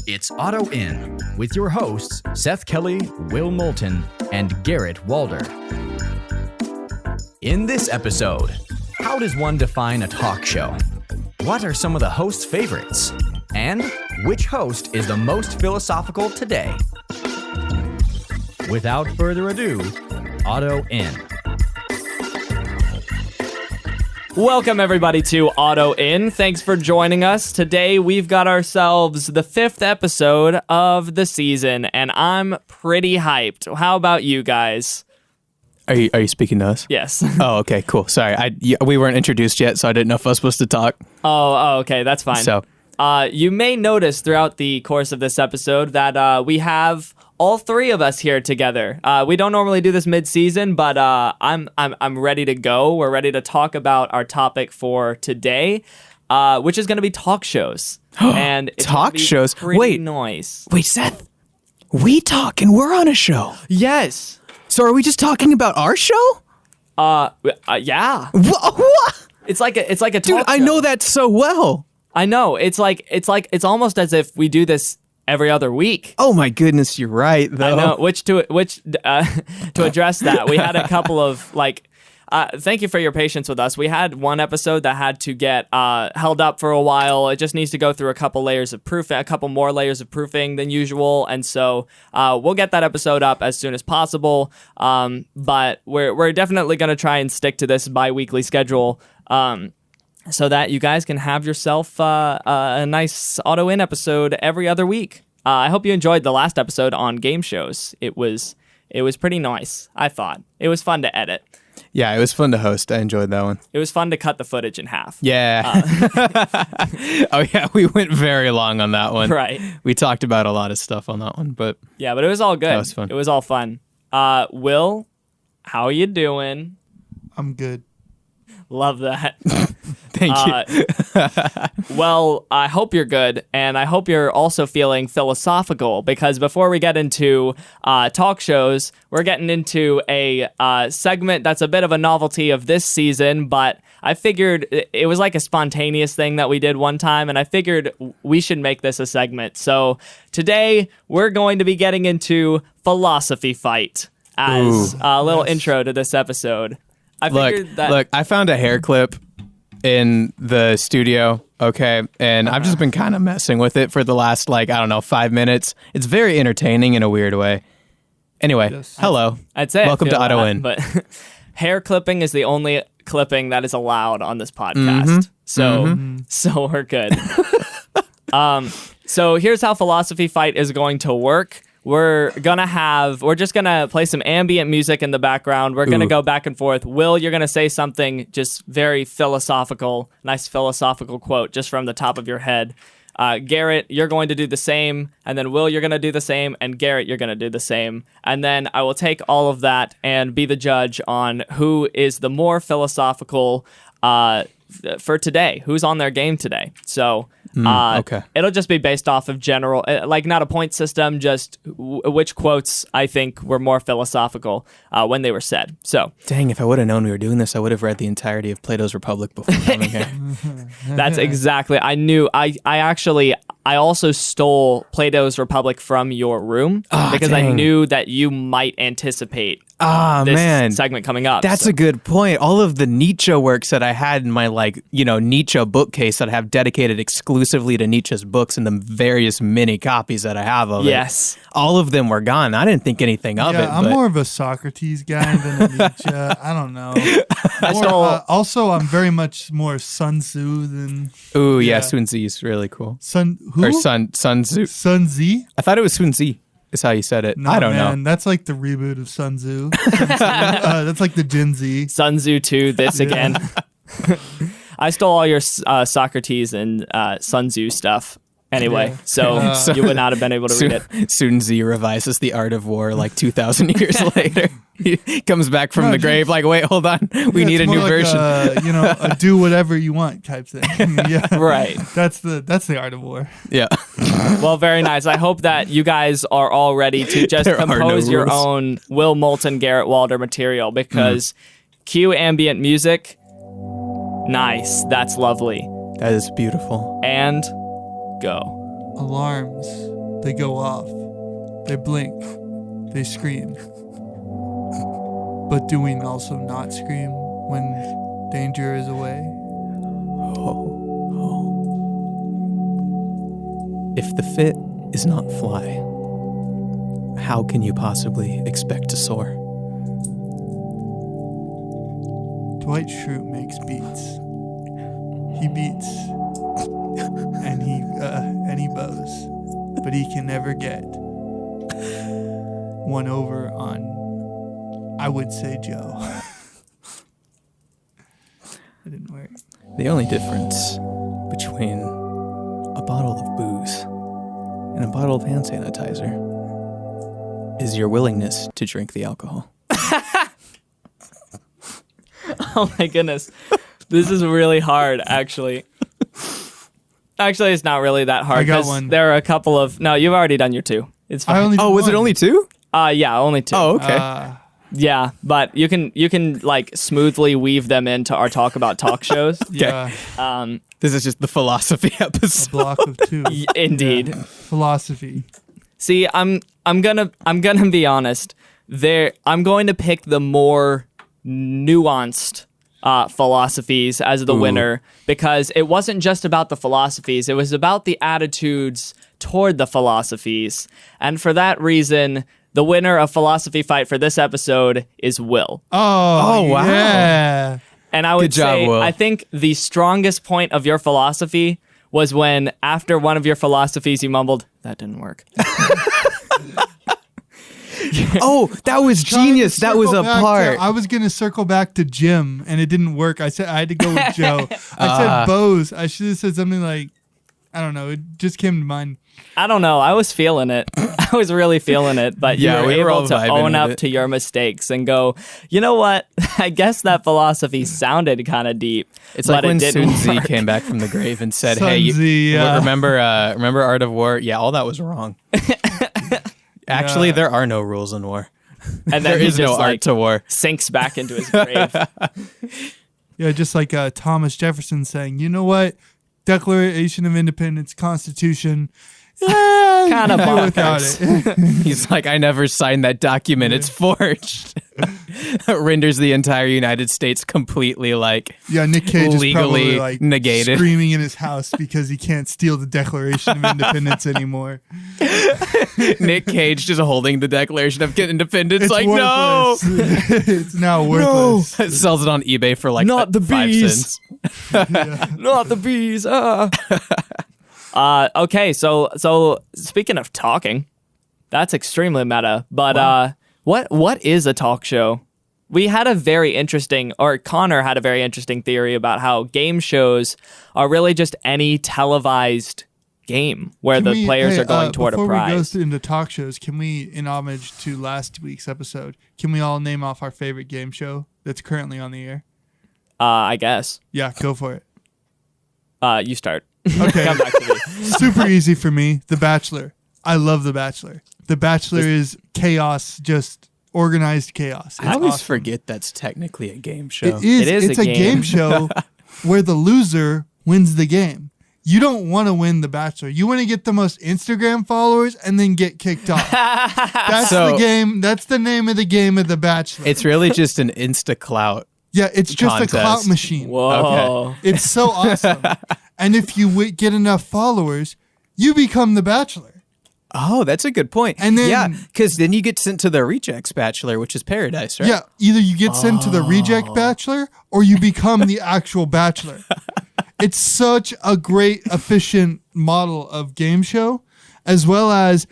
It's Auto In with your hosts, Seth Kelly, Will Moulton, and Garrett Walder. In this episode, how does one define a talk show? What are some of the host's favorites? And which host is the most philosophical today? Without further ado, Auto In. Welcome, everybody, to Auto In. Thanks for joining us. Today, we've got ourselves the 5th episode of the season, and I'm pretty hyped. How about you guys? Are you speaking to us? Yes. Oh, okay, cool. Sorry, we weren't introduced yet, so I didn't know if I was supposed to talk. Oh, okay, that's fine. So, you may notice throughout the course of this episode that we have all three of us here together. We don't normally do this mid-season, but I'm ready to go. We're ready to talk about our topic for today, which is going to be talk shows. And it's talk shows. Wait, nice. Wait, Seth. We talk and we're on a show. Yes. So are we just talking about our show? Yeah. What? It's like a talk Dude, show. I know that so well. I know. It's almost as if we do this every other week. Oh my goodness, you're right though. I know. To address that, we had a couple of thank you for your patience with us. We had one episode that had to get held up for a while. It just needs to go through a couple more layers of proofing than usual, and so we'll get that episode up as soon as possible. But we're definitely going to try and stick to this bi-weekly schedule. So that you guys can have yourself a nice Auto In episode every other week. I hope you enjoyed the last episode on game shows. It was pretty nice, I thought. It was fun to edit. Yeah, it was fun to host. I enjoyed that one. It was fun to cut the footage in half. Yeah. Oh yeah, we went very long on that one. Right. We talked about a lot of stuff on that one, but yeah, but it was all good. That was fun. It was all fun. Will, how you doing? I'm good. Love that. Thank you. Well, I hope you're good, and I hope you're also feeling philosophical, because before we get into talk shows, we're getting into a segment that's a bit of a novelty of this season, but I figured it was like a spontaneous thing that we did one time, and I figured we should make this a segment. So today, we're going to be getting into Philosophy Fight as a little intro to this episode. Look, I found a hair clip in the studio, okay? And I've just been kind of messing with it for the last, 5 minutes. It's very entertaining in a weird way. Anyway, hello. I'd say welcome to Auto In. But hair clipping is the only clipping that is allowed on this podcast. So we're good. So here's how Philosophy Fight is going to work. We're just gonna play some ambient music in the background. We're gonna go back and forth. Will, you're gonna say something just very philosophical, nice philosophical quote just from the top of your head. Garrett, you're going to do the same, and then Will, you're gonna do the same, and Garrett, you're gonna do the same. And then I will take all of that and be the judge on who is the more philosophical for today, who's on their game today. So okay. It'll just be based off of general, not a point system, just which quotes I think were more philosophical when they were said. So dang, if I would have known we were doing this, I would have read the entirety of Plato's Republic before coming here. That's exactly. I knew. I also stole Plato's Republic from your room because dang. I knew that you might anticipate this segment coming up. That's a good point. All of the Nietzsche works that I had in my Nietzsche bookcase that I have dedicated exclusively to Nietzsche's books and the various mini copies that I have of it. All of them were gone. I didn't think anything of it. I'm more of a Socrates guy than a Nietzsche. I don't know. Also, I'm very much more Sun Tzu than. Ooh, yeah, Sun Tzu is really cool. Sun Tzu. Sun Tzu. I thought it was Sun Tzu. Is how you said it. No, I don't know. That's like the reboot of Sun Tzu. That's like the Gen Z. Sun Tzu 2, this again. I stole all your Socrates and Sun Tzu stuff. Anyway, so you would not have been able to read it. Sun Tzu revises the art of war 2,000 years later. He comes back from the grave wait, hold on. We need a new version. A do whatever you want type thing. Yeah. Right. That's the art of war. Yeah. Well, very nice. I hope that you guys are all ready to just compose your own Will Moulton, Garrett Walder material, because cue ambient music. Nice. That's lovely. That is beautiful. And go. alarms, they go off, they blink, they scream. But do we also not scream when danger is away? If the fit is not fly, how can you possibly expect to soar? Dwight Schrute makes beats. He beats and he bows, but he can never get one over on, I would say, Joe. It didn't work. The only difference between a bottle of booze and a bottle of hand sanitizer is your willingness to drink the alcohol. Oh my goodness. This is really hard, actually. Actually, it's not really that hard. I got one. There are a couple of... No, you've already done your 2. It's fine. Was it only 2? Yeah, only 2. Oh, okay. Yeah, but you can like smoothly weave them into our talk about talk shows. Yeah. This is just the philosophy A episode. block of 2. Indeed. Yeah. Philosophy. See, I'm gonna be honest. I'm going to pick the more nuanced philosophies as the winner, because it wasn't just about the philosophies, it was about the attitudes toward the philosophies. And for that reason, the winner of Philosophy Fight for this episode is Will. Oh wow. Yeah. And I would Good job, say, Will. I think the strongest point of your philosophy was when, after one of your philosophies, you mumbled, "That didn't work." Oh, that was genius. That was a part. I was going to circle back to Jim, and it didn't work. I said I had to go with Joe. I said Bose. I should have said something like, I don't know. It just came to mind. I don't know. I was feeling it. I was really feeling it. But Yeah, you were we were able all to vibing own with up it. to your mistakes and go, you know what? I guess that philosophy sounded kind of deep. It's but like when it didn't Sun Tzu work. came back from the grave and said, Sun "Hey, Tzu, yeah. remember Art of War? Yeah, all that was wrong. Actually, there are no rules in war. And then There he is no just art like to war." sinks back into his grave. Yeah, just like Thomas Jefferson saying, you know what? Declaration of Independence, Constitution. Yeah, Kinda you can do without bonkers. it. He's like, "I never signed that document. It's forged." Renders the entire United States completely like Yeah, Nick Cage is legally probably like negated. screaming in his house because he can't steal the Declaration of Independence anymore. Nick Cage just holding the Declaration of Independence. It's Like, worthless. It's now worthless. no, sells it on eBay for like Not the 5 bees. cents. Not the bees. Okay, so speaking of talking, that's extremely meta. But what is a talk show? We had a very interesting, or Connor had a very interesting theory about how game shows are really just any televised game where Can the we- players hey, are going toward a Before we prize. go into talk shows, can we, in homage to last week's episode, can we all name off our favorite game show that's currently on the air? I guess. Yeah, go for it. You start. Okay. Come back to me. Super easy for me. The Bachelor. I love The Bachelor. The Bachelor is chaos, just organized chaos. It's I always awesome. forget that's technically a game show. It is. It is It's a a game. game show where the loser wins the game. You don't want to win The Bachelor. You want to get the most Instagram followers and then get kicked off. That's So- the game. That's the name of the game of The Bachelor. It's really just an Insta clout. Yeah, it's just contest. a clout machine. Whoa. It's so awesome. And if you get enough followers, you become The Bachelor. Oh, that's a good point. And then- yeah, because then you get sent to the Rejects Bachelor, which is Paradise, right? Yeah, either you get sent to the Reject Bachelor or you become the actual Bachelor. It's such a great, efficient model of game show, as well as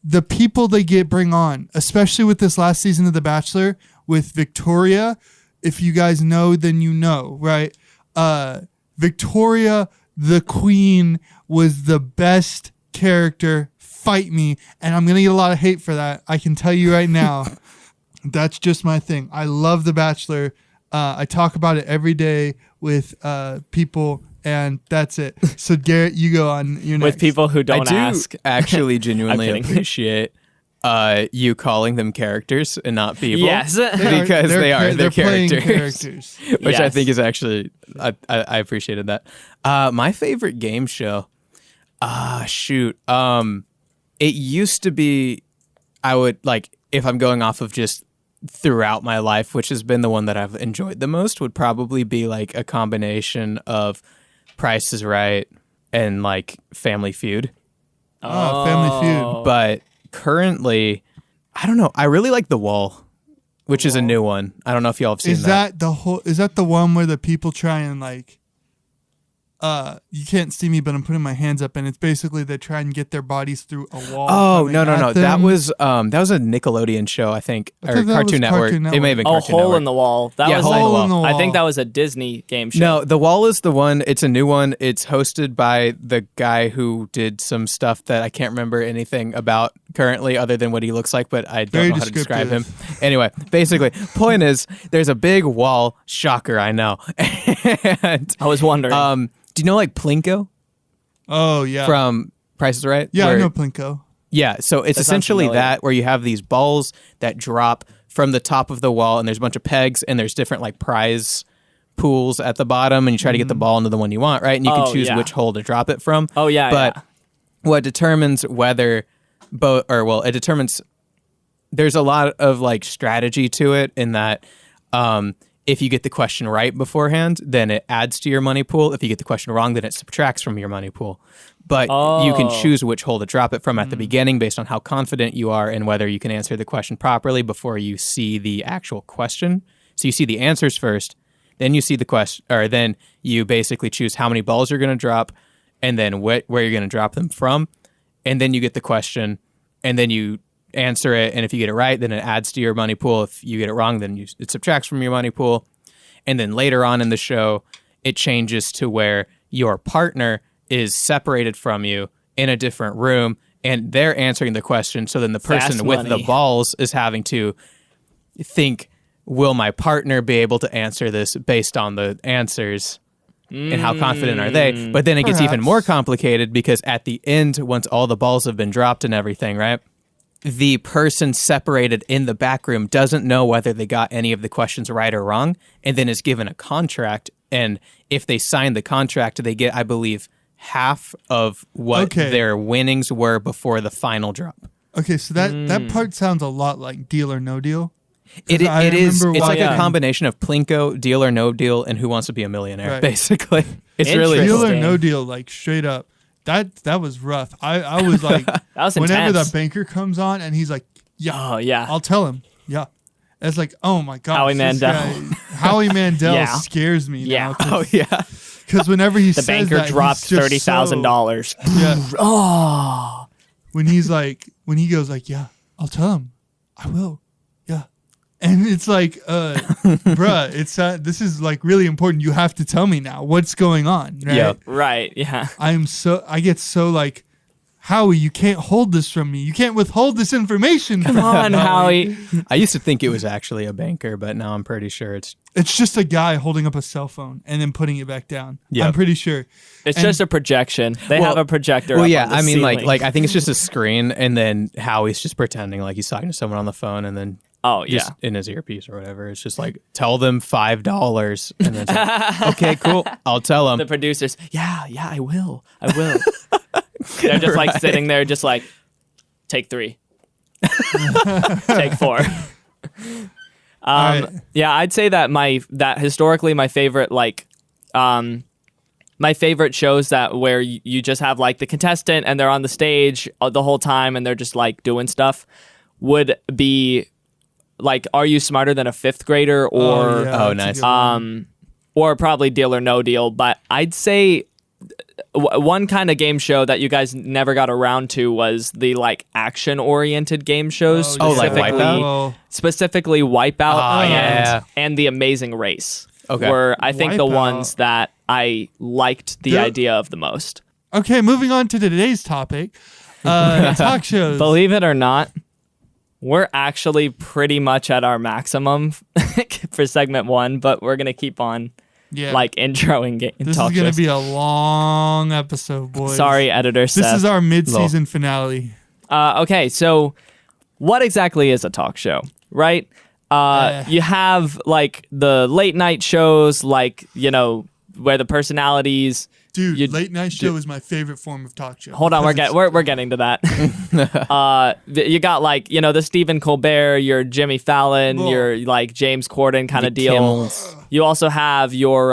the people they bring on, especially with this last season of The Bachelor with Victoria. If you guys know, then you know, right? Victoria, the queen, was the best character. Fight me. And I'm going to get a lot of hate for that. I can tell you right now. That's just my thing. I love The Bachelor. I talk about it every day with people, and that's it. So, Garrett, you go on. You're next. With people who don't I do ask. actually genuinely I'm kidding. appreciate you calling them characters and not people. Yes. Because they're playing characters. Which I Yes. think is actually, I appreciated that. My favorite game show, Shoot. It used to be, I would like, if I'm going off of just throughout my life, which has been the one that I've enjoyed the most, would probably be like a combination of Price is Right and like Family Feud. Oh, Family Feud. But currently, I don't know. I really like The Wall, which is a new one. I don't know if y'all have seen that. Is that the one where the people try and like you can't see me, but I'm putting my hands up, and it's basically they try and get their bodies through a wall. Oh, no. That was a Nickelodeon show, I think, or Cartoon Network. It may have been Cartoon Hole Network. in the Wall. That was Hole in the Wall. I think that was a Disney game show. No, The Wall is the one. It's a new one. It's hosted by the guy who did some stuff that I can't remember anything about currently other than what he looks like, but I don't know how to describe him. Anyway, basically, point is there's a big wall. Shocker, I know. And, I was wondering. do you know like Plinko? Oh, yeah. From Price is Right? Yeah, I know Plinko. Yeah, so it's essentially that where you have these balls that drop from the top of the wall, and there's a bunch of pegs, and there's different like prize pools at the bottom, and you try to get the ball into the one you want, right? And you can choose which hole to drop it from. Oh, yeah, But what determines whether it determines there's a lot of like strategy to it in that if you get the question right beforehand, then it adds to your money pool. If you get the question wrong, then it subtracts from your money pool. But you can choose which hole to drop it from at the beginning based on how confident you are and whether you can answer the question properly before you see the actual question. So you see the answers first, then you see the question, or then you basically choose how many balls you're going to drop and then where you're going to drop them from. And then you get the question and then you answer it. And if you get it right, then it adds to your money pool. If you get it wrong, then it subtracts from your money pool. And then later on in the show, it changes to where your partner is separated from you in a different room and they're answering the question. So then the person with the balls is having to think, will my partner be able to answer this based on the answers? And how confident are they? But then it gets even more complicated because at the end, once all the balls have been dropped and everything, right? The person separated in the back room doesn't know whether they got any of the questions right or wrong, and then is given a contract. And if they sign the contract, they get, I believe, half of what their winnings were before the final drop. Okay, so that part sounds a lot like Deal or No Deal. It is. It's like a combination of Plinko, Deal or No Deal, and Who Wants to Be a Millionaire, basically. It's really Deal or No Deal, like straight up. That was rough. I was like, that was whenever intense. the banker comes on and he's like, oh yeah, I'll tell him. Yeah. It's like, oh my God. Howie Mandel. Howie Mandel scares me now. Oh, yeah. Because whenever he the says banker that, dropped $30,000. Yeah. Oh. When he goes like, yeah, I'll tell him. I will. Yeah. And it's like, bruh, this is like really important. You have to tell me now what's going on. Right? Yeah. Right. Yeah. I get so like, Howie, you can't hold this from me. You can't withhold this information. Come on, Howie. I used to think it was actually a banker, but now I'm pretty sure it's just a guy holding up a cell phone and then putting it back down. Yeah. I'm pretty sure. It's just a projection. They have a projector. Well, up yeah. on the I mean, ceiling. like I think it's just a screen, and then Howie's just pretending like he's talking to someone on the phone, and then just in his earpiece or whatever. It's just like, tell them $5, and then it's like, okay, cool, I'll tell them. The producers, yeah, I will. They're just like sitting there, just like, take 3, take 4. Yeah, I'd say that historically my favorite my favorite shows that where you just have like the contestant and they're on the stage the whole time and they're just like doing stuff would be like Are You Smarter Than a Fifth Grader or nice. Or probably Deal or No Deal. But I'd say one kind of game show that you guys never got around to was the like action oriented game shows. Like Wipeout? Specifically Wipeout and The Amazing Race. Were I think the ones that I liked the idea of the most. Okay, moving on to today's topic. Talk shows. Believe it or not, we're actually pretty much at our maximum for segment 1, but we're gonna keep on like introing game. This is gonna be a long episode, boys. Sorry, editor Seth. This is our mid-season finale. Okay, so what exactly is a talk show, right? You have like the late night shows, like, you know, where the personalities Dude, late night show is my favorite form of talk show. Hold on, we're getting to that. You got like, the Stephen Colbert, your Jimmy Fallon, your like James Corden kind of deal. Kimmels. You also have your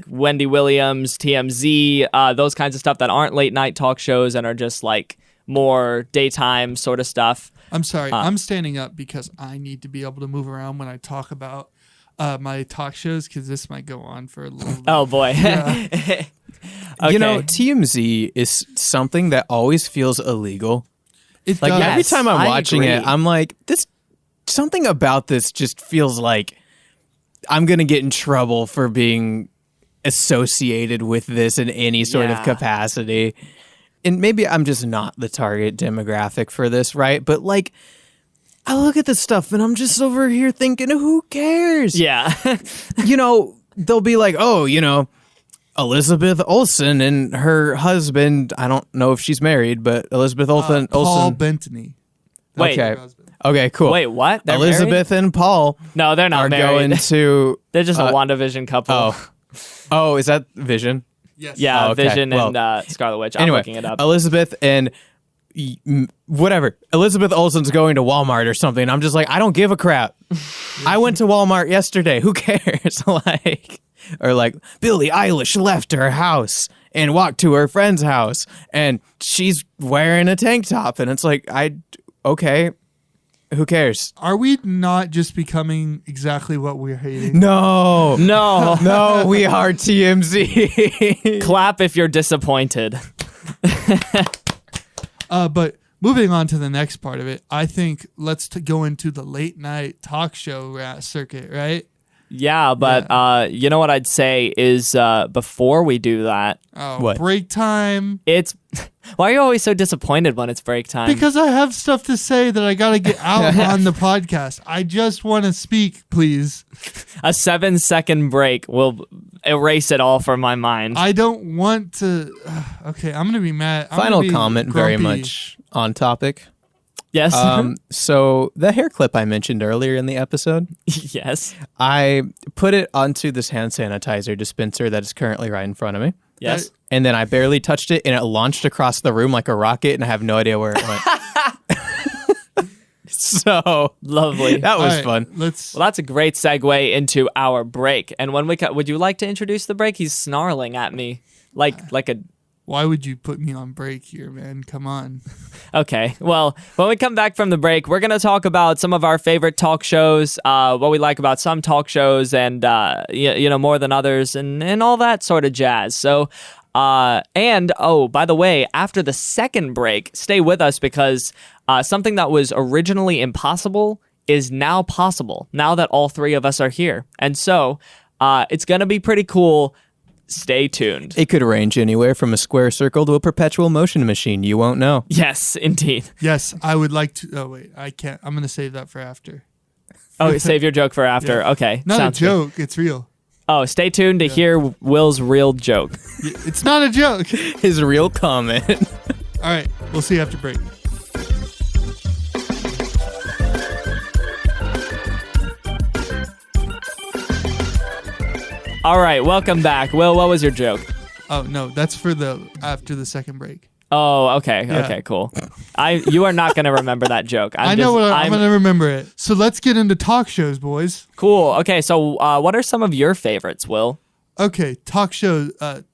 Wendy Williams, TMZ, those kinds of stuff that aren't late night talk shows and are just like more daytime sort of stuff. I'm sorry, I'm standing up because I need to be able to move around when I talk about my talk shows, because this might go on for a little bit. Oh boy. Yeah. Okay. TMZ is something that always feels illegal. It Like does. every time I'm I watching it, agree. I'm like, something about this just feels like I'm gonna get in trouble for being associated with this in any sort of Yeah. capacity. And maybe I'm just not the target demographic for this, right? But like, I look at this stuff and I'm just over here thinking, who cares? Yeah. They'll be like, Elizabeth Olsen and her husband, I don't know if she's married, but Elizabeth Olsen. Paul Bettany. Wait. Okay, cool. Wait, what? They're Elizabeth and Paul married? No, they're not are married. going to. They're just a WandaVision couple. Oh, is that Vision? Yes. Yeah, Oh, okay. Vision Well, and Scarlet Witch. I'm Anyway, looking it up. Elizabeth and whatever. Elizabeth Olsen's going to Walmart or something. I'm just like, I don't give a crap. I went to Walmart yesterday. Who cares? Or Billie Eilish left her house and walked to her friend's house and she's wearing a tank top. And it's like, okay, who cares? Are we not just becoming exactly what we're hating? No. No. No, we are TMZ. Clap if you're disappointed. But moving on to the next part of it, I think let's go into the late night talk show circuit, right? Yeah, but you know what I'd say is before we do that, Oh, What? break time. it's why are you always so disappointed when it's break time? Because I have stuff to say that I got to get out on the podcast. I just want to speak, please. A 7-second break will erase it all from my mind. I don't want to. Okay, I'm going to be mad. I'm Final gonna be comment, very grumpy. much on topic. Yes. So the hair clip I mentioned earlier in the episode, Yes. I put it onto this hand sanitizer dispenser that is currently right in front of me. Yes. And then I barely touched it and it launched across the room like a rocket and I have no idea where it went. So Lovely. that was All right, fun. Let's. Well, that's a great segue into our break. And when we would you like to introduce the break? He's snarling at me like a. Why would you put me on break here, man? Come on. Okay. Well, when we come back from the break, we're gonna talk about some of our favorite talk shows, what we like about some talk shows, and more than others, and all that sort of jazz. So. And by the way, after the second break, stay with us because something that was originally impossible is now possible now that all three of us are here. And so it's going to be pretty cool. Stay tuned. It could range anywhere from a square circle to a perpetual motion machine. You won't know. Yes, indeed. Yes, I would like to. Oh, wait, I can't. I'm going to save that for after. Oh, save your joke for after. Yeah. Okay. Not sounds a joke. It's real. Good. Oh, stay tuned to hear Will's real joke. It's not a joke. His real comment. All right, we'll see you after break. All right, welcome back. Will, what was your joke? Oh no, that's for after the second break. Oh, okay. Yeah. Okay, cool. You are not going to remember that joke. I'm going to remember it. So let's get into talk shows, boys. Cool. Okay, so what are some of your favorites, Will? Okay, talk show.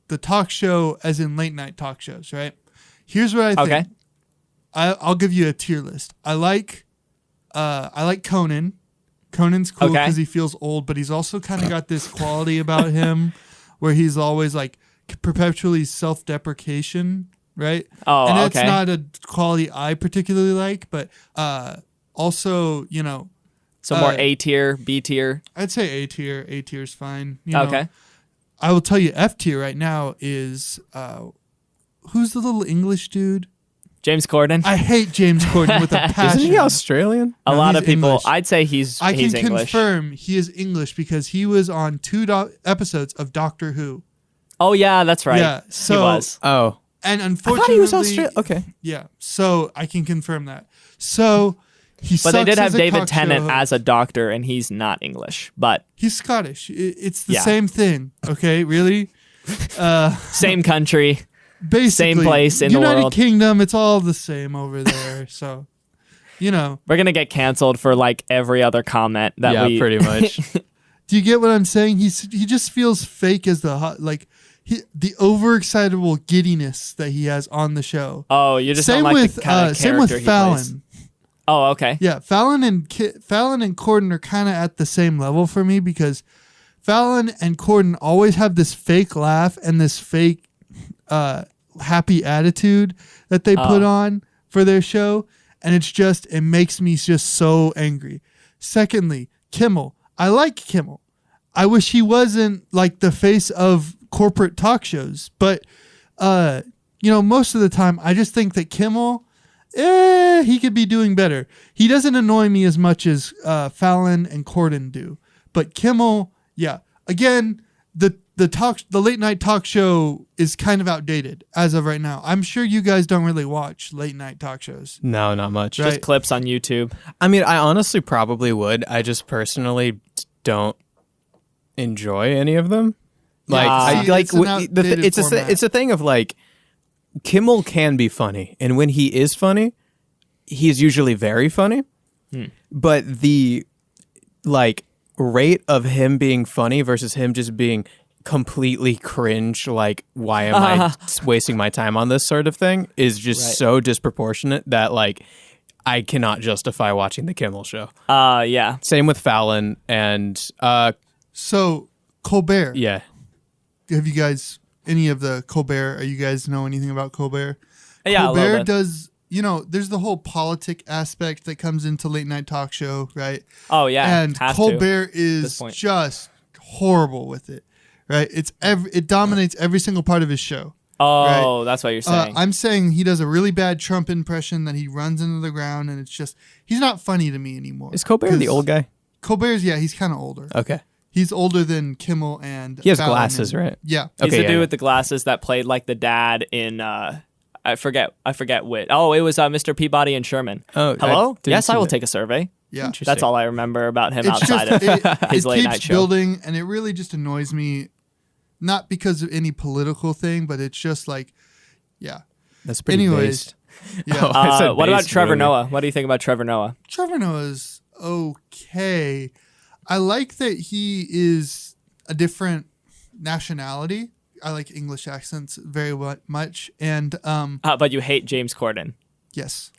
The talk show, as in late night talk shows, right? Here's what I think. Okay. I'll give you a tier list. I like Conan. Conan's cool Okay. because he feels old, but he's also kind of got this quality about him where he's always like perpetually self-deprecation, right? Oh, and that's okay. not a quality I particularly like, but also, So more A tier, B tier. I'd say A tier. A tier's fine. Okay. I will tell you F tier right now is who's the little English dude? James Corden. I hate James Corden with a passion. Isn't he Australian? A No, lot he's of people. English. I'd say he's I can English. confirm he is English because he was on 2 episodes of Doctor Who. Oh yeah, that's right. Yeah, he so- was. Oh. And I unfortunately, thought he was Australian. Okay. Yeah, so I can confirm that. So he But they sucks did have as a David talk Tennant show as a host. doctor, and he's not English. But He's Scottish. It's the Yeah. same thing. Okay, really? Same country. Basically, Same place in United the world. Kingdom, it's all the same over there. So, We're going to get canceled for like every other comment that we... pretty much. do you get what I'm saying? He just feels fake as the the overexcitable giddiness that he has on the show. Oh, you just Same don't like with the kind of same character with he plays. Fallon. Oh, okay. Yeah, Fallon and Corden are kind of at the same level for me because Fallon and Corden always have this fake laugh and this fake happy attitude that they put on for their show, and it makes me just so angry. Secondly, Kimmel. I like Kimmel. I wish he wasn't like the face of corporate talk shows, but most of the time I just think that Kimmel, he could be doing better. He doesn't annoy me as much as Fallon and Corden do, but Kimmel, yeah. Again, the late night talk show is kind of outdated as of right now. I'm sure you guys don't really watch late night talk shows. No, not much. Right. Just clips on YouTube. I mean, I honestly probably would. I just personally don't enjoy any of them. Like, it's a thing of like, Kimmel can be funny, and when he is funny, he's usually very funny. But the like rate of him being funny versus him just being completely cringe, like, why am I wasting my time on this sort of thing, is just so disproportionate that like I cannot justify watching the Kimmel show. Yeah. Same with Fallon and So Colbert. yeah. Have you guys any of the Colbert? Are you guys know anything about Colbert? Yeah, a little Colbert bit. does. There's the whole politic aspect that comes into late night talk show, right? Oh, yeah. And has Colbert to, is point. just horrible with it, right? It dominates every single part of his show. Oh, right? that's what you're saying. I'm saying he does a really bad Trump impression that he runs into the ground, and it's just he's not funny to me anymore. Is Colbert the old guy? Colbert's he's kind of older. Okay. He's older than Kimmel and He has Fallon glasses, right? Yeah. He's Okay, the yeah, dude yeah. with the glasses that played like the dad in I forget which. Oh, it was Mr. Peabody and Sherman. Oh, hello. didn't Yes, see I will that. take a survey. Yeah. Interesting. That's all I remember about him It's outside just, of his it late keeps night show. building, and it really just annoys me, not because of any political thing, but it's just like, yeah. That's pretty Anyways, based. yeah. Oh, I said What about based, Trevor really. Noah? What do you think about Trevor Noah? Trevor Noah's okay. I like that he is a different nationality. I like English accents very much, and But you hate James Corden. yes,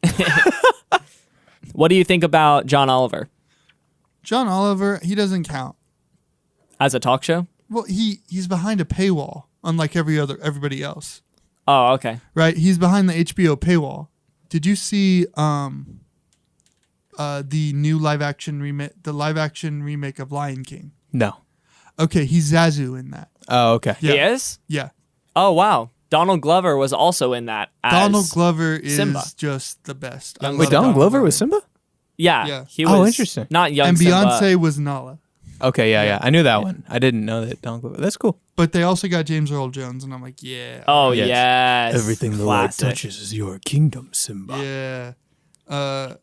What do you think about John Oliver John Oliver, he doesn't count. as a talk show? Well, he's behind a paywall, unlike everybody else. Oh, okay. Right? He's behind the HBO paywall. Did you see the new live action remake of Lion King? No. Okay, he's Zazu in that. Oh, okay. He is? Yeah. Oh, wow. Donald Glover was also in that. As Donald Glover is Simba. just the best. I Young love Wait, Donald Glover was Simba? Yeah, Yeah. he was. Oh, interesting. Not young And Simba. Beyonce was Nala. Okay, yeah. I knew that one. I didn't know that Donald Glover. That's cool. But they also got James Earl Jones, and I'm like, yeah. Oh, Yes. yes. Classic. is your kingdom, Simba. Yeah.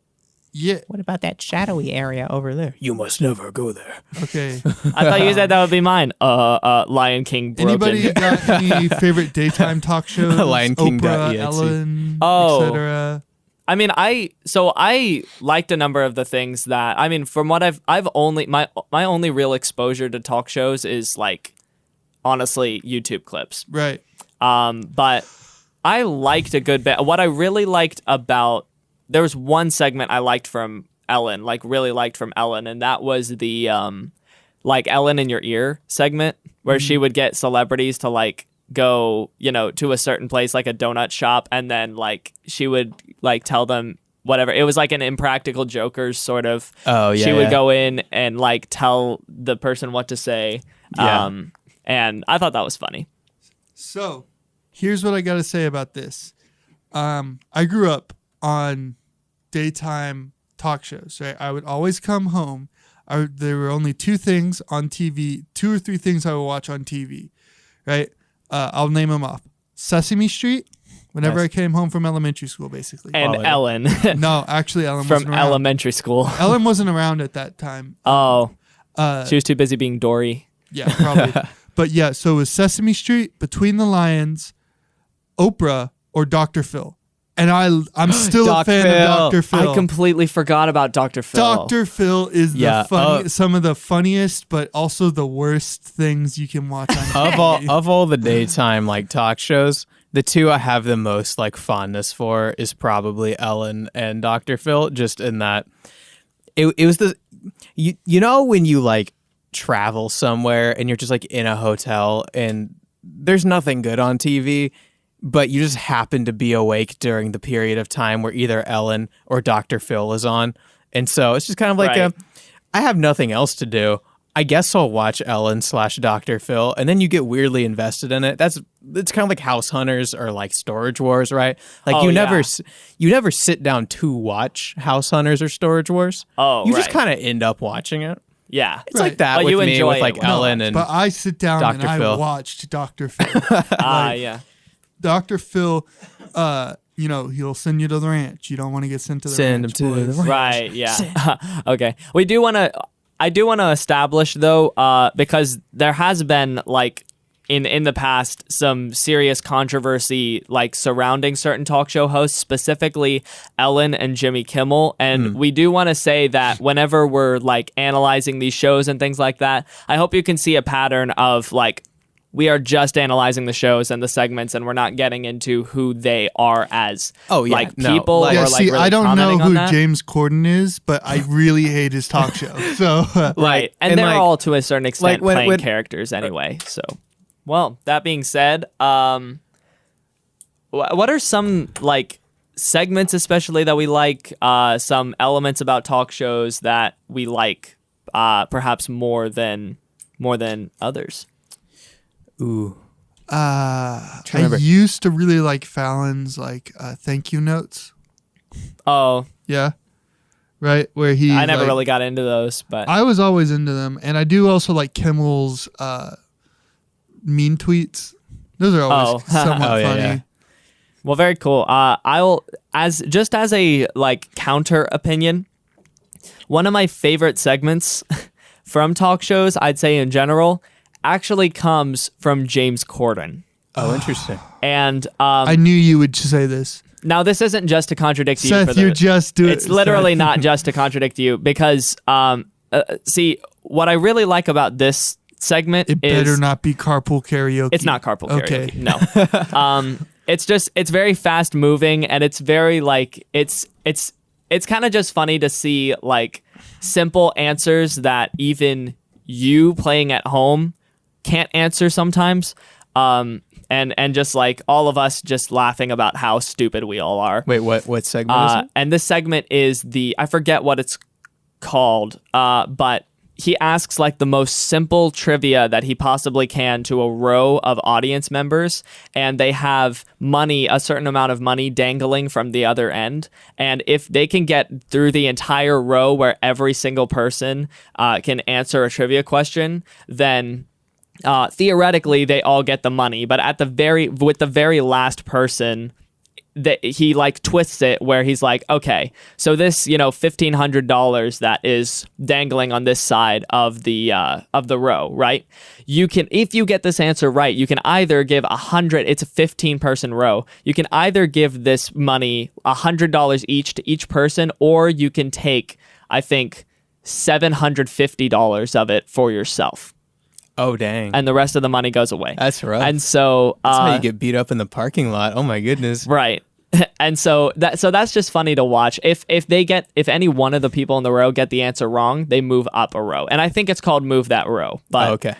Yeah. What about that shadowy area over there? You must never go there. Okay. I thought you said that would be mine. Lion King broken. Anybody got any favorite daytime talk shows? Oprah, LionKing.exe. Ellen, Oh. etc. I mean, I liked a number of the things that, I mean, from what I've only, my only real exposure to talk shows is like, honestly, YouTube clips. Right. But I liked a good bit. What I really liked about, there was one segment I liked from Ellen, like really liked from Ellen, and that was the like Ellen in your ear segment, where she would get celebrities to like go, to a certain place, like a donut shop, and then like she would like tell them whatever. It was like an Impractical Jokers sort of. Oh, yeah. She would go in and like tell the person what to say. Yeah. And I thought that was funny. So, here's what I got to say about this. I grew up on daytime talk shows, right? I would always come home. There were only two things on TV, 2 or 3 things I would watch on TV, right? I'll name them off. Sesame Street, whenever Nice. I came home from elementary school, basically. And Oh, yeah. Ellen No, actually, Ellen from wasn't around. elementary school. Ellen wasn't around at that time. Oh, Uh, she was too busy being Dory. Yeah, probably. But yeah, so it was Sesame Street, Between the Lions, Oprah, or Dr. Phil. And I'm still a fan of Dr. Phil. I completely forgot about Dr. Phil. Dr. Phil is some of the funniest, but also the worst things you can watch on TV. Of all the daytime like talk shows, the two I have the most like fondness for is probably Ellen and Dr. Phil. Just in that, it was the you know when you like travel somewhere and you're just like in a hotel and there's nothing good on TV. But you just happen to be awake during the period of time where either Ellen or Dr. Phil is on. And so it's just kind of like I have nothing else to do. I guess I'll watch Ellen / Dr. Phil. And then you get weirdly invested in it. It's kind of like House Hunters or like Storage Wars, right? Like you never sit down to watch House Hunters or Storage Wars. You just kind of end up watching it. Yeah. It's like that with me, with like Ellen and But I sit down Dr. and Phil. I watched Dr. Phil. Yeah. Dr. Phil, he'll send you to the ranch. You don't want to get sent to the Send ranch. him to the ranch. Right, yeah. Okay. I do want to establish though, because there has been like in the past some serious controversy like surrounding certain talk show hosts, specifically Ellen and Jimmy Kimmel. And we do want to say that whenever we're like analyzing these shows and things like that, I hope you can see a pattern of like, we are just analyzing the shows and the segments, and we're not getting into who they are as people. Yeah, or see, really I don't know commenting on who that. James Corden is, but I really hate his talk show. So Right. And they're like- all to a certain extent like when- playing when- characters anyway. So, well, that being said, what are some like segments especially that we like, some elements about talk shows that we like perhaps more than others? Ooh. I remember. used to really like Fallon's like thank you notes. Oh, Yeah. Right? Where he I never like- really got into those, but I was always into them. And I do also like Kimmel's mean tweets. Those are always somewhat Oh, yeah, funny. yeah. well, very cool. I'll as a like counter opinion, one of my favorite segments from talk shows, I'd say in general, actually comes from James Corden. Oh, interesting. And I knew you would say this. now this isn't just to contradict you. Seth, you're just doing It's literally not just to contradict you because see, what I really like about this segment It is better not be carpool karaoke. it's not carpool karaoke. Okay. No. It's very fast moving and it's very like it's kind of just funny to see like simple answers that even you playing at home can't answer sometimes. And just like all of us just laughing about how stupid we all are. Wait, what segment is it? And this segment is I forget what it's called, but he asks like the most simple trivia that he possibly can to a row of audience members, and they have money, a certain amount of money dangling from the other end. And if they can get through the entire row where every single person can answer a trivia question, then theoretically they all get the money. But with the very last person, that he like twists it where he's like, okay, so this $1,500 that is dangling on this side of the row, right? You can, if you get this answer right, you can either give 100. It's a 15-person row. You can either give this money $100 each to each person, or you can take, I think, $750 of it for yourself. Oh, dang. And the rest of the money goes away. That's rough. And so That's how you get beat up in the parking lot. Oh my goodness. right. And so that's just funny to watch. If any one of the people in the row get the answer wrong, they move up a row. And I think it's called Move That Row. But okay.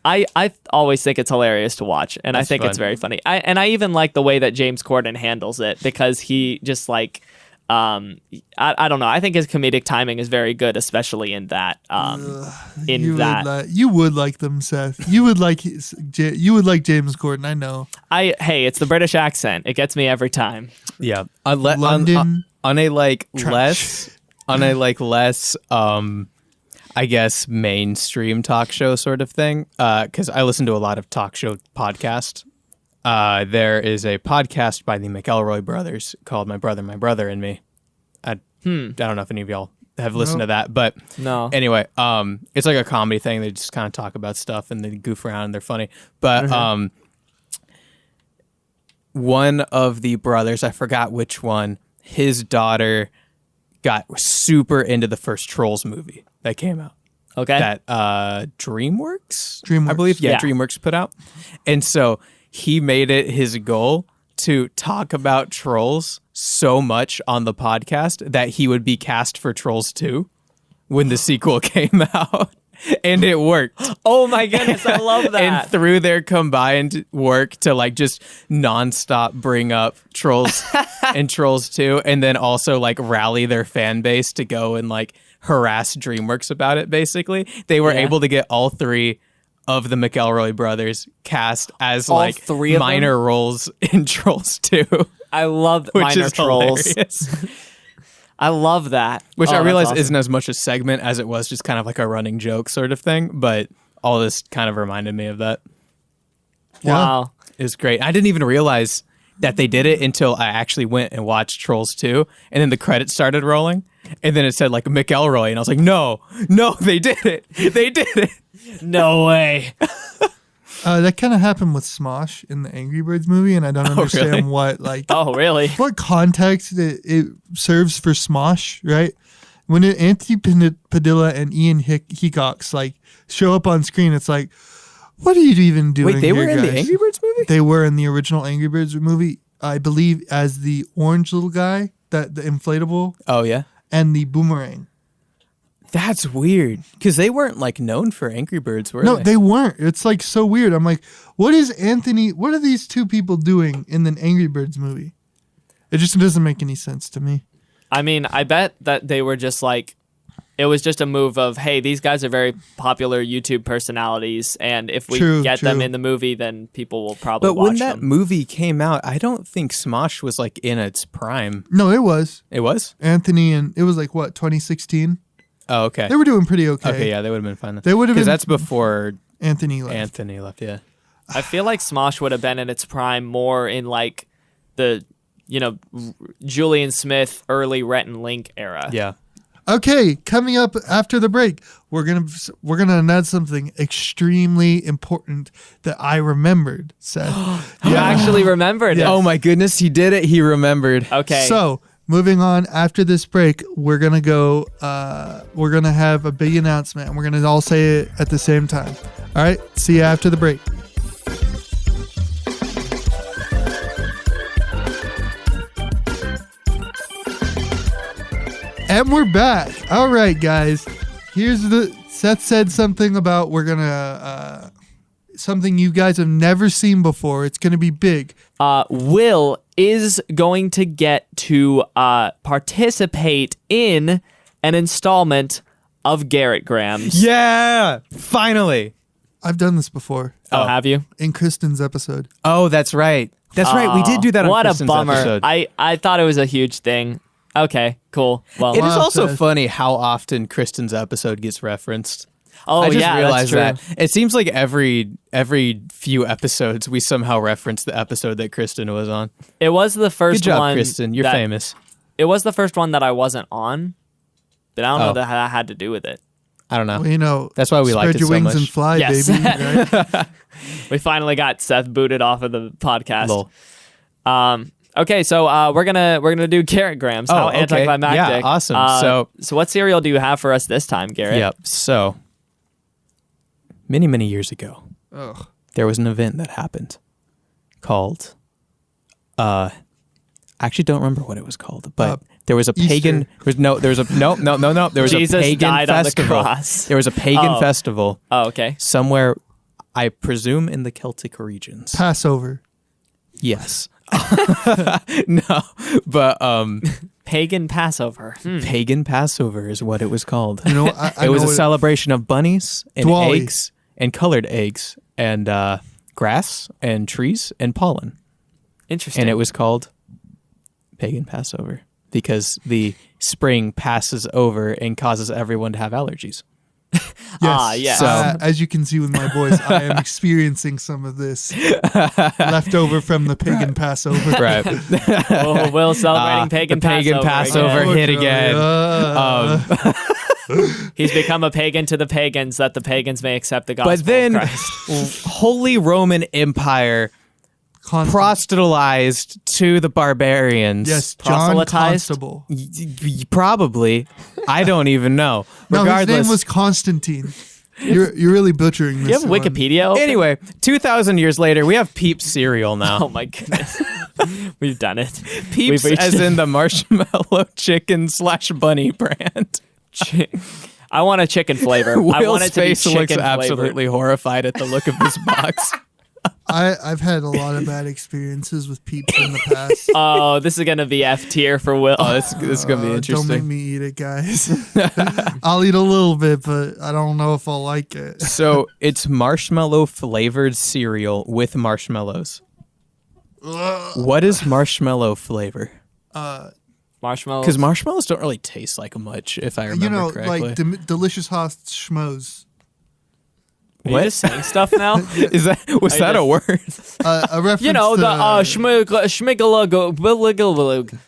I always think it's hilarious to watch, and That's I think fun. it's very funny. I even like the way that James Corden handles it, because he just like I don't know. I think his comedic timing is very good, especially in that. You would like them, Seth. You would like James Corden. I know. Hey, it's the British accent. It gets me every time. Yeah. London on a like trash. less I guess mainstream talk show sort of thing, because I listen to a lot of talk show podcasts. There is a podcast by the McElroy brothers called My Brother and Me. I don't know if any of y'all have listened to that, but No. anyway, it's like a comedy thing. They just kind of talk about stuff and they goof around and they're funny. But one of the brothers, I forgot which one, his daughter got super into the first Trolls movie that came out. Okay. That DreamWorks, DreamWorks. I believe. Yeah, Yeah. DreamWorks put out. And so he made it his goal to talk about Trolls so much on the podcast that he would be cast for Trolls 2 when the sequel came out. And it worked. Oh my goodness, I love that. And through their combined work to like just nonstop bring up Trolls and Trolls 2, and then also like rally their fan base to go and like harass DreamWorks about it, basically, they were able to get all 3 of the McElroy brothers cast as All like 3 of minor roles in Trolls 2, I love which minor is trolls. hilarious. I love that. Which I that's realize awesome. isn't as much a segment as it was just kind of like a running joke sort of thing, but all this kind of reminded me of that. Wow. It was great. I didn't even realize that they did it until I actually went and watched Trolls 2, and then the credits started rolling, and then it said like McElroy, and I was like, no, they did it. They did it. No way. That kind of happened with Smosh in the Angry Birds movie, and I don't understand really? what like Oh, really? what context it serves for Smosh, right? When Anthony Padilla and Ian Hecox like show up on screen, it's like, what are you even doing? Wait, they were here, in the guys? Angry Birds movie? They were in the original Angry Birds movie, I believe, as the orange little guy, the inflatable, Oh, yeah? and the boomerang. That's weird, because they weren't like known for Angry Birds, were No, they? they weren't. It's like so weird. I'm like, what are these two people doing in the Angry Birds movie? It just doesn't make any sense to me. I mean, I bet that they were just like, it was just a move of, hey, these guys are very popular YouTube personalities, and if we get them True. in the movie, then people will probably But watch when that them. movie came out, I don't think Smosh was like in its prime. No, it was It was? Anthony, and it was like what 2016. Oh, okay. They were doing pretty okay. Okay, yeah, they would have been fine then. They would have Because been- that's before Anthony left. Anthony left, yeah. I feel like Smosh would have been in its prime more in like the, Julian Smith, early Rhett and Link era. Yeah. Okay, coming up after the break, we're gonna announce something extremely important that I remembered. Seth. You actually remembered it. Oh my goodness, he did it. He remembered. Okay. So, moving on after this break, we're gonna go. We're gonna have a big announcement, and we're gonna all say it at the same time. All right. See you after the break. And we're back. All right, guys. Seth said something about we're gonna something you guys have never seen before. It's gonna be big. Will is going to get to participate in an installment of Garrett Grams. Yeah, finally. I've done this before Oh, have you? in Kristen's episode. Oh, that's right. That's right. We did do that on What Kristen's a bummer. episode. I thought it was a huge thing. Okay, cool. Well, It is Wow, also Seth. funny how often Kristen's episode gets referenced. oh I just yeah, realized that's that. true. It seems like every few episodes we somehow reference the episode that Kristen was on. It was the first Good job, one. Kristen. You're that- famous. It was the first one that I wasn't on, but I don't know Oh. that that had to do with it. I don't know. Well, That's why we spread liked it your so wings much. and fly, Yes. baby. Right? We finally got Seth booted off of the podcast. Lol. Okay, so we're gonna do Garrett Grams. How okay. anticlimactic! Yeah, awesome. So what cereal do you have for us this time, Garrett? Yep. So, many years ago, Ugh. there was an event that happened called I actually don't remember what it was called, but there was a pagan Easter. there was a Jesus pagan died on the festival. cross. There was a pagan Oh. festival Oh, okay. somewhere, I presume in the Celtic regions. Passover. Yes. No, but Pagan Passover. pagan Passover is what it was called. You know, I It was know a celebration of bunnies and Diwali. eggs and colored eggs and grass and trees and pollen. Interesting. And it was called Pagan Passover because the spring passes over and causes everyone to have allergies. Yes. yes. As you can see with my voice, I am experiencing some of this leftover from the pagan Passover. Right. Oh, Will celebrating pagan the pagan Passover again. hit again. He's become a pagan to the pagans that the pagans may accept the gospel But then, of Christ. Holy Roman Empire proselytized to the barbarians. Yes, John Proselytized? Constable. Probably. I don't even know. No, his Regardless. name was Constantine. You're really butchering this. You have one. Wikipedia open? Anyway, 2,000 years later, we have Peeps cereal now. Oh my goodness. We've done it. Peeps We've reached as in the marshmallow chicken / bunny brand. I want a chicken flavor. I want Will's it to be face looks chicken absolutely horrified at the look of this box. I've had a lot of bad experiences with Peeps in the past. Oh, this is going to be F tier for Will. Oh, this is going to be interesting. Don't make me eat it, guys. I'll eat a little bit, but I don't know if I'll like it. So it's marshmallow flavored cereal with marshmallows. What is marshmallow flavor? Marshmallows. Because marshmallows don't really taste like much, if I remember correctly. like delicious hot schmoes. Are you What? just saying stuff now? Is that was that a word? A reference You know, to, the schmiggalug.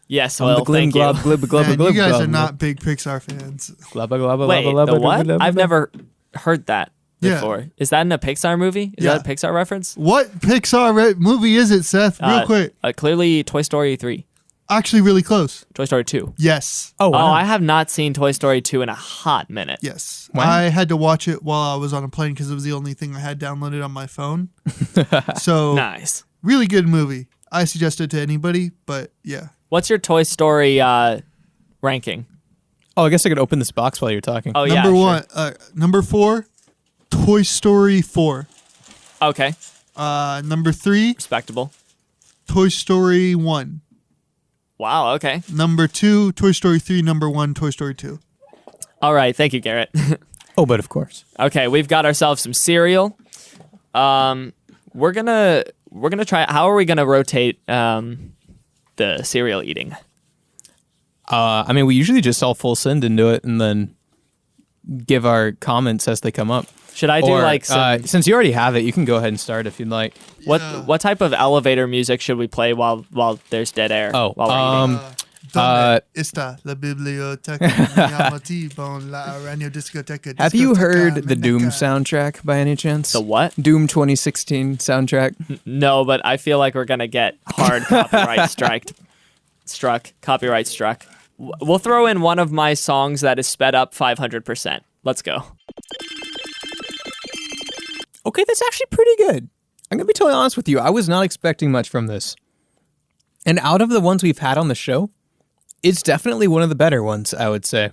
Yes, well, thank you. man, you guys are not big Pixar fans. Wait, the what? I've never heard that Yeah. before. Is that in a Pixar movie? Is that a Pixar reference? What Pixar movie is it, Seth? Real quick. Clearly Toy Story 3. Actually, really close. Toy Story 2. Yes. Oh, Oh, wow. I have not seen Toy Story 2 in a hot minute. Yes. Wow. I had to watch it while I was on a plane because it was the only thing I had downloaded on my phone. So, Nice. really good movie. I suggest it to anybody, but yeah. What's your Toy Story ranking? Oh, I guess I could open this box while you're talking. Oh, yeah. Number sure. one, number 4, Toy Story 4. Okay. Number 3, Respectable. Toy Story 1. Wow, okay. Number 2, Toy Story 3. Number 1, Toy Story 2. All right. Thank you, Garrett. Oh, but of course. Okay, we've got ourselves some cereal. We're gonna try. How are we gonna rotate the cereal eating? I mean, we usually just all full send into it and then give our comments as they come up. Should I do Or, like some, since you already have it, you can go ahead and start if you'd like. what type of elevator music should we play while there's dead air? Oh, while we're eating? Donde está la biblioteca? Mi motivo en la radio discoteca. Have you heard Discoteca the Doom Meneca. soundtrack by any chance? The what? Doom 2016 soundtrack. No, but I feel like we're gonna get hard copyright struck. We'll throw in one of my songs that is sped up 500%. Let's go. Okay, that's actually pretty good. I'm going to be totally honest with you. I was not expecting much from this. And out of the ones we've had on the show, it's definitely one of the better ones, I would say.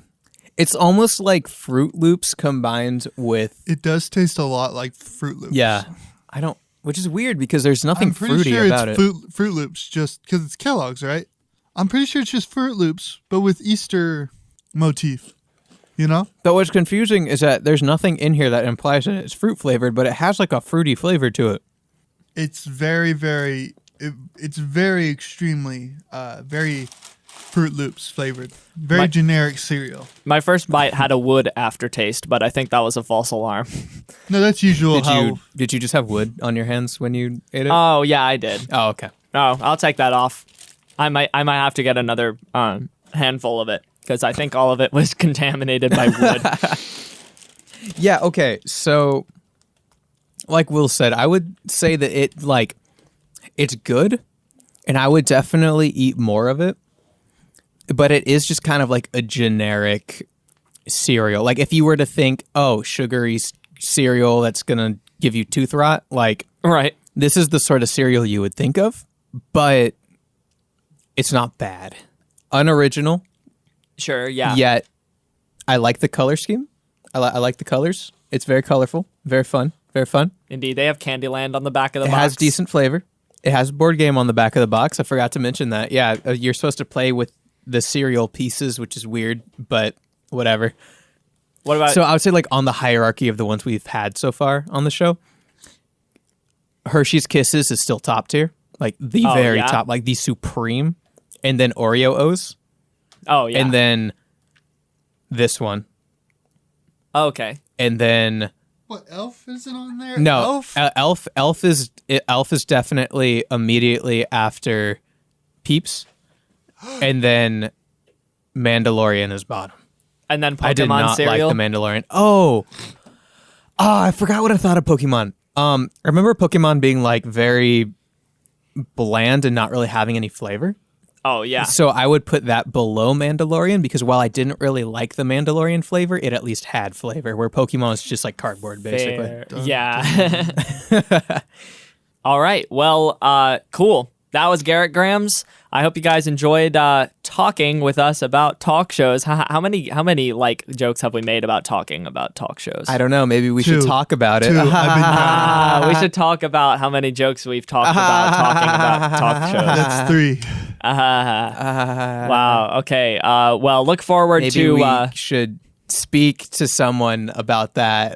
It's almost like Fruit Loops combined with... It does taste a lot like Fruit Loops. Yeah. Which is weird because there's nothing I'm pretty fruity sure about it's it. Fruit Loops just because it's Kellogg's, right? I'm pretty sure it's just Fruit Loops, but with Easter motif. You know? But what's confusing is that there's nothing in here that implies that it's fruit flavored, but it has like a fruity flavor to it. It's very, very... It's very extremely, very Fruit Loops flavored. Very generic cereal. My first bite had a wood aftertaste, but I think that was a false alarm. No, that's usual. Did you just have wood on your hands when you ate it? Oh yeah, I did. Oh, okay. Oh, I'll take that off. I might have to get another handful of it because I think all of it was contaminated by wood. Yeah, okay. So, like Will said, I would say that it's good, and I would definitely eat more of it. But it is just kind of like a generic cereal. Like if you were to think, oh, sugary cereal that's gonna give you tooth rot, like Right. this is the sort of cereal you would think of, but it's not bad. Unoriginal, Sure, yeah. yet I like the color scheme. I like the colors. It's very colorful, very fun, very fun. Indeed. They have Candyland on the back of the It box. has decent flavor. It has a board game on the back of the box. I forgot to mention that. Yeah, you're supposed to play with the cereal pieces, which is weird, but whatever. What about So I would say like on the hierarchy of the ones we've had so far on the show, Hershey's Kisses is still top tier. Like the Oh, very yeah? top, like the supreme. And then Oreo O's. Oh yeah. And then this one. Okay. And then What, Elf isn't on there? no, Elf? Elf is definitely immediately after Peeps, and then Mandalorian is bottom. And then Pokemon I did not cereal. like the Mandalorian. Oh, I forgot what I thought of Pokemon. I remember Pokemon being like very bland and not really having any flavor. Oh, yeah. So I would put that below Mandalorian because while I didn't really like the Mandalorian flavor, it at least had flavor. Where Pokemon is just like cardboard, basically. Fair. Yeah. All right. Well, cool. That was Garrett Grams. I hope you guys enjoyed talking with us about talk shows. How many like jokes have we made about talking about talk shows? I don't know. Maybe we Two. should talk about it. Two. I've been We should talk about how many jokes we've talked about talking about talk shows. That's 3. Wow. Okay. Well, look forward Maybe to we should speak to someone about that.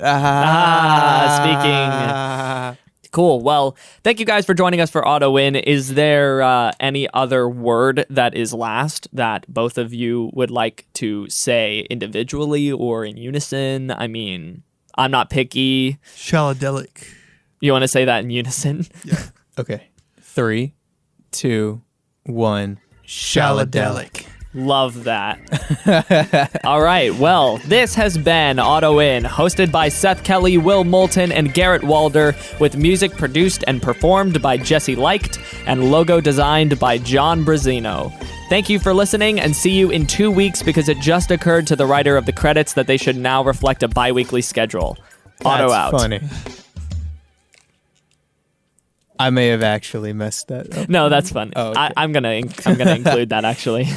speaking. Cool. Well, thank you guys for joining us for Auto Win. Is there any other word that is last that both of you would like to say individually or in unison? I mean, I'm not picky. Shalladelic. You want to say that in unison? Yeah. Okay. 3, 2, 1. Shalladelic. Love that. All right. Well, this has been Auto In, hosted by Seth Kelly, Will Moulton, and Garrett Walder, with music produced and performed by Jesse Liked and logo designed by John Brazino. Thank you for listening, and see you in 2 weeks because it just occurred to the writer of the credits that they should now reflect a bi-weekly schedule. Auto That's out. funny. I may have actually messed that up. No, that's fun. Oh, okay. I'm gonna include that actually.